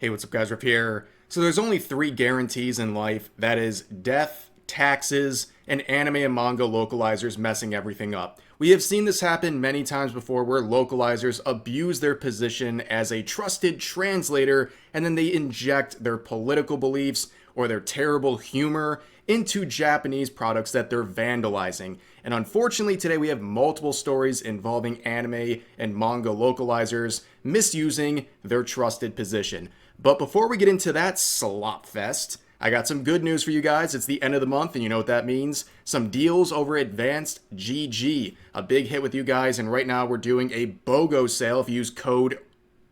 Hey, what's up, guys? Rip here. So there's only three guarantees in life. That is death, taxes, and anime and manga localizers messing everything up. We have seen this happen many times before where localizers abuse their position as a trusted translator and then they inject their political beliefs or their terrible humor into Japanese products that they're vandalizing. And unfortunately, today we have multiple stories involving anime and manga localizers misusing their trusted position. But before we get into that slop fest, I got some good news for you guys. It's the end of the month, and you know what that means. Some deals over Advanced GG. A big hit with you guys, and right now we're doing a BOGO sale. If you use code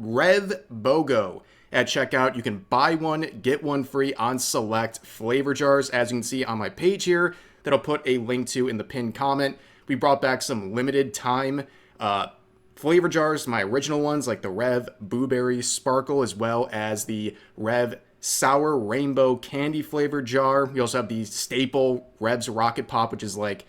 REVBOGO at checkout, you can buy one, get one free on select flavor jars, as you can see on my page here, that I'll put a link to in the pinned comment. We brought back some limited time flavor jars, my original ones, like the Rev Blueberry Sparkle, as well as the Rev Sour Rainbow Candy flavor jar. We also have the staple Rev's Rocket Pop, which is like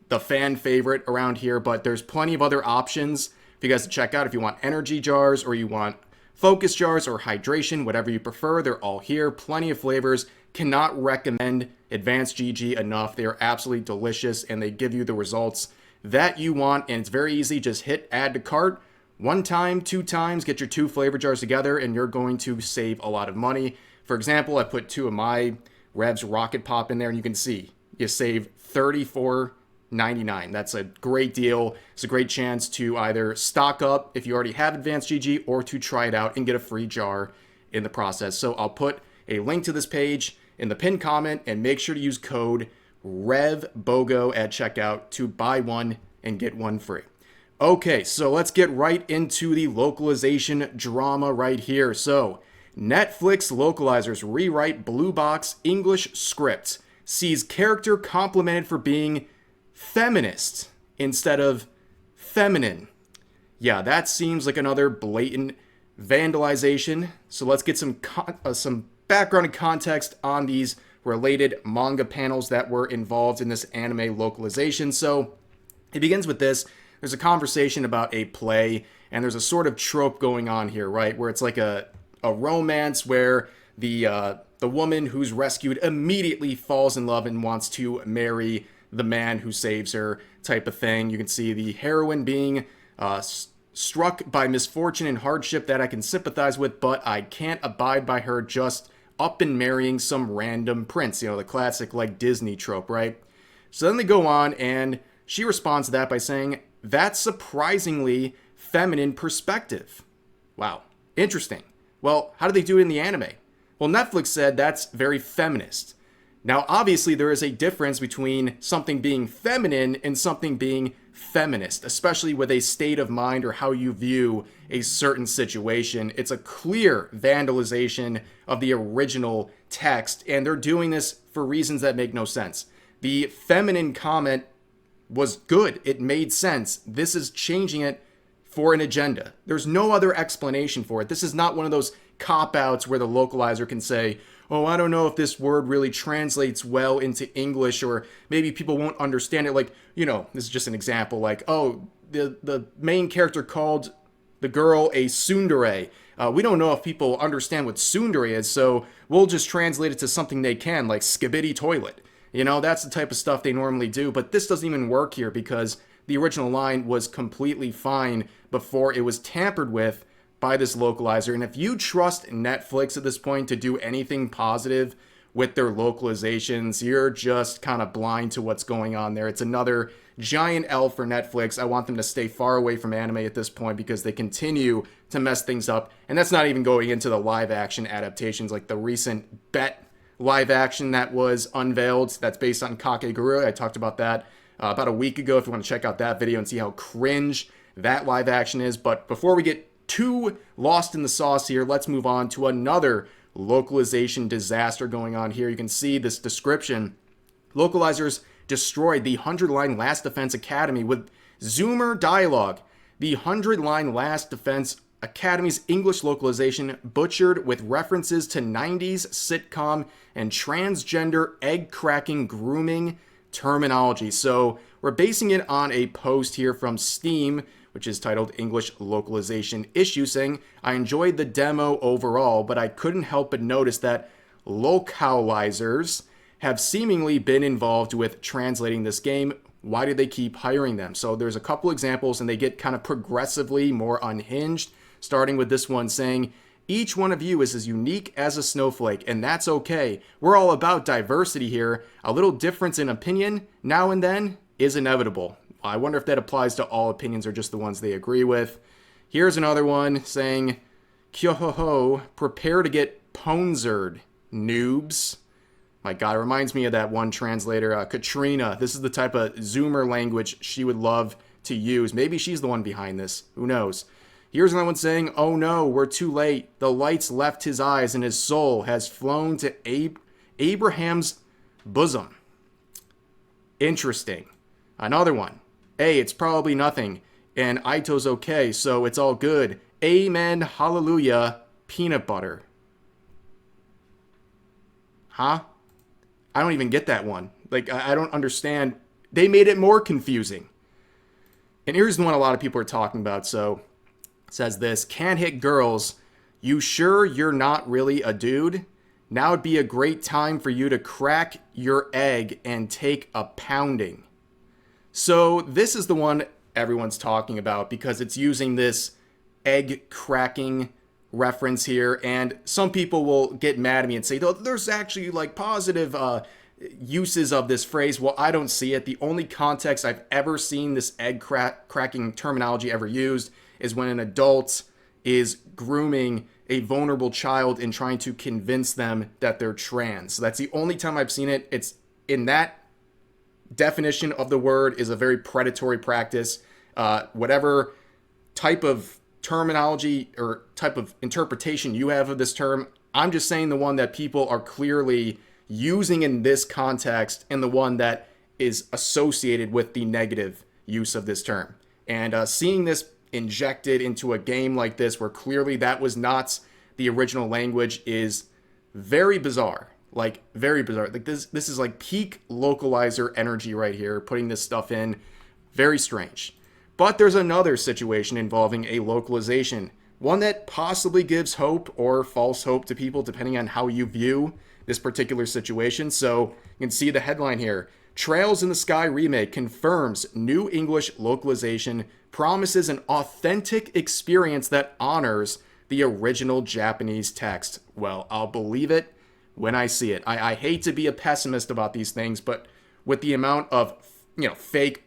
the fan favorite around here, but there's plenty of other options for you guys to check out. If you want energy jars or you want focus jars or hydration, whatever you prefer, they're all here. Plenty of flavors. Cannot recommend Advanced GG enough. They are absolutely delicious and they give you the results that you want, and it's very easy. Just hit add to cart one time, two times, get your two flavor jars together, and you're going to save a lot of money. For example, I put two of my Rev's Rocket Pop in there, and you can see you save $34.99. That's a great deal. It's a great chance to either stock up if you already have Advanced GG or to try it out and get a free jar in the process. So I'll put a link to this page in the pinned comment, and make sure to use code REVBOGO at checkout to buy one and get one free. Okay, so let's get right into the localization drama right here. So, Netflix localizers rewrite Blue Box English script, sees character complimented for being feminist instead of feminine. Yeah, that seems like another blatant vandalization. So let's get some background and context on these related manga panels that were involved in this anime localization. So it begins with this. There's a conversation about a play, and there's a sort of trope going on here, right? Where it's like a romance where the woman who's rescued immediately falls in love and wants to marry the man who saves her, type of thing. You can see the heroine being struck by misfortune and hardship that I can sympathize with, but I can't abide by her just up and marrying some random prince, you know, the classic like Disney trope, right? So then they go on and she responds to that by saying, "That's surprisingly feminine perspective." Wow, interesting. Well, how do they do it in the anime? Well, Netflix said that's very feminist. Now, obviously, there is a difference between something being feminine and something being feminist, especially with a state of mind or how you view a certain situation. It's a clear vandalization of the original text, and they're doing this for reasons that make no sense. The feminine comment was good. It made sense. This is changing it for an agenda. There's no other explanation for it. This is not one of those cop-outs where the localizer can say, "Oh, I don't know if this word really translates well into English, or maybe people won't understand it." Like, you know, this is just an example. Like, oh, the main character called the girl a tsundere. We don't know if people understand what tsundere is, so we'll just translate it to something they can, like skibidi toilet. You know, that's the type of stuff they normally do, but this doesn't even work here because the original line was completely fine before it was tampered with by this localizer. And if you trust Netflix at this point to do anything positive with their localizations, you're just kind of blind to what's going on there. It's another giant L for Netflix. I want them to stay far away from anime at this point because they continue to mess things up. And that's not even going into the live action adaptations, like the recent Bet live action that was unveiled that's based on Kakegurui. I talked about that about a week ago if you want to check out that video and see how cringe that live action is. But before we get too lost in the sauce here, let's move on to another localization disaster going on here. You can see this description. Localizers destroyed the 100-line Last Defense Academy with Zoomer dialogue. The 100-line Last Defense Academy's English localization butchered with references to 90s sitcom and transgender egg-cracking grooming terminology. So we're basing it on a post here from Steam which is titled English Localization Issue, saying, I enjoyed the demo overall, but I couldn't help but notice that Localizers have seemingly been involved with translating this game. Why do they keep hiring them? So there's a couple examples, and they get kind of progressively more unhinged, starting with this one saying, each one of you is as unique as a snowflake, and that's okay. We're all about diversity here. A little difference in opinion now and then is inevitable. I wonder if that applies to all opinions or just the ones they agree with. Here's another one saying, Kyohoho, prepare to get ponzered, noobs. My God, it reminds me of that one translator, Katrina. This is the type of Zoomer language she would love to use. Maybe she's the one behind this. Who knows? Here's another one saying, oh no, we're too late. The lights left his eyes and his soul has flown to Abraham's bosom. Interesting. Another one. Hey, it's probably nothing. And Aito's okay, so it's all good. Amen, hallelujah, peanut butter. Huh? I don't even get that one. Like, I don't understand. They made it more confusing. And here's the one a lot of people are talking about, so... says this, can't hit girls. You sure you're not really a dude? Now would be a great time for you to crack your egg and take a pounding. So this is the one everyone's talking about because it's using this egg cracking reference here. And some people will get mad at me and say, there's actually like positive uses of this phrase. Well, I don't see it. The only context I've ever seen this egg cracking terminology ever used is when an adult is grooming a vulnerable child and trying to convince them that they're trans. So that's the only time I've seen it. It's in that definition of the word is a very predatory practice. Whatever type of terminology or type of interpretation you have of this term, I'm just saying the one that people are clearly using in this context and the one that is associated with the negative use of this term. And seeing this injected into a game like this where clearly that was not the original language is very bizarre. Like, very bizarre. Like, this is like peak localizer energy right here, putting this stuff in. Very strange. But there's another situation involving a localization, one that possibly gives hope or false hope to people depending on how you view this particular situation. So you can see the headline here. Trails in the Sky remake confirms new English localization promises an authentic experience that honors the original Japanese text. Well, I'll believe it when I see it. I hate to be a pessimist about these things, but with the amount of, fake,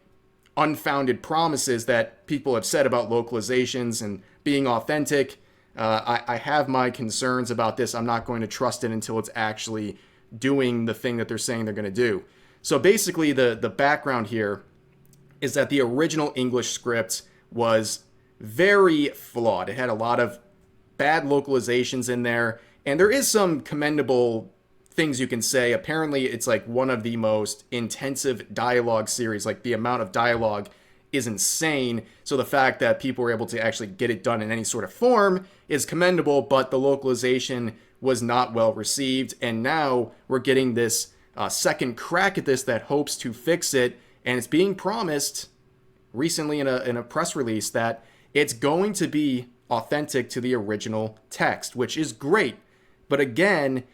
unfounded promises that people have said about localizations and being authentic, I have my concerns about this. I'm not going to trust it until it's actually doing the thing that they're saying they're going to do. So basically, the background here is that the original English script was very flawed. It had a lot of bad localizations in there, and there is some commendable things you can say. Apparently, it's like one of the most intensive dialogue series. Like, the amount of dialogue is insane. So the fact that people were able to actually get it done in any sort of form is commendable, but the localization was not well received, and now we're getting this second crack at this that hopes to fix it, and it's being promised recently in a press release that it's going to be authentic to the original text, which is great. But again,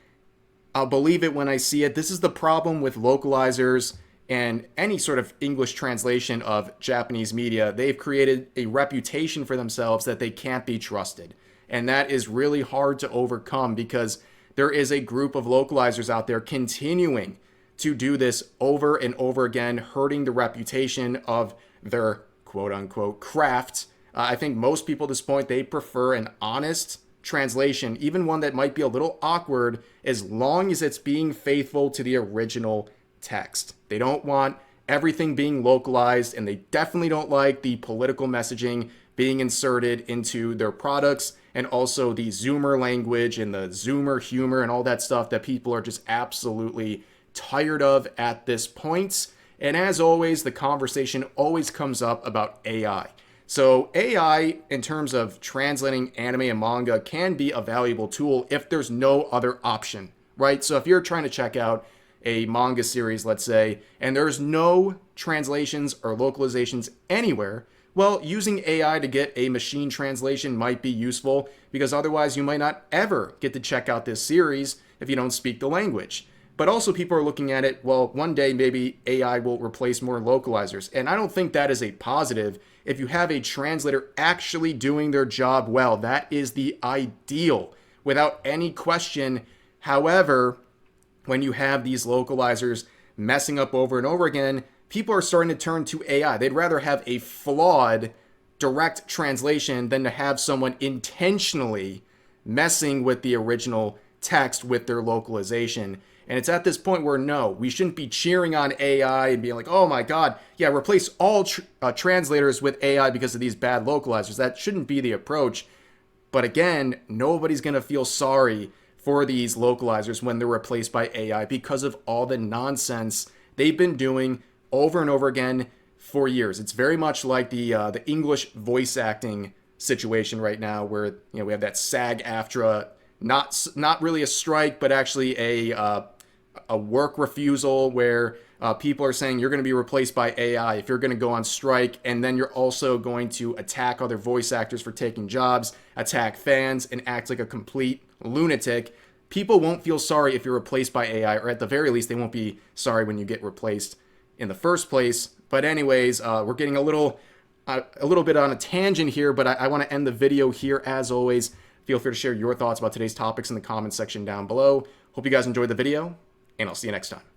I'll believe it when I see it. This is the problem with localizers and any sort of English translation of Japanese media. They've created a reputation for themselves that they can't be trusted. And that is really hard to overcome because there is a group of localizers out there continuing to do this over and over again, hurting the reputation of their quote-unquote craft. I think most people at this point, they prefer an honest translation, even one that might be a little awkward, as long as it's being faithful to the original text. They don't want everything being localized, and they definitely don't like the political messaging being inserted into their products, and also the Zoomer language and the Zoomer humor and all that stuff that people are just absolutely tired of at this point. And as always, the conversation always comes up about AI. So AI, in terms of translating anime and manga, can be a valuable tool if there's no other option, right? So if you're trying to check out a manga series, let's say, and there's no translations or localizations anywhere, Well, using AI to get a machine translation might be useful because otherwise you might not ever get to check out this series if you don't speak the language. But also, people are looking at it, well, one day maybe AI will replace more localizers. And I don't think that is a positive. If you have a translator actually doing their job well, that is the ideal, without any question. However, when you have these localizers messing up over and over again, people are starting to turn to AI. They'd rather have a flawed direct translation than to have someone intentionally messing with the original text with their localization. And it's at this point where no, we shouldn't be cheering on AI and being like, oh my God, yeah, replace all translators with AI because of these bad localizers. That shouldn't be the approach. But again, nobody's going to feel sorry for these localizers when they're replaced by AI because of all the nonsense they've been doing over and over again for years. It's very much like the English voice acting situation right now, where we have that SAG-AFTRA, not really a strike, but actually a work refusal where people are saying you're going to be replaced by AI if you're going to go on strike, and then you're also going to attack other voice actors for taking jobs, attack fans, and act like a complete lunatic. People won't feel sorry if you're replaced by AI, or at the very least, they won't be sorry when you get replaced in the first place. But anyways, we're getting a little bit on a tangent here, but I want to end the video here. As always, feel free to share your thoughts about today's topics in the comments section down below. Hope you guys enjoyed the video, and I'll see you next time.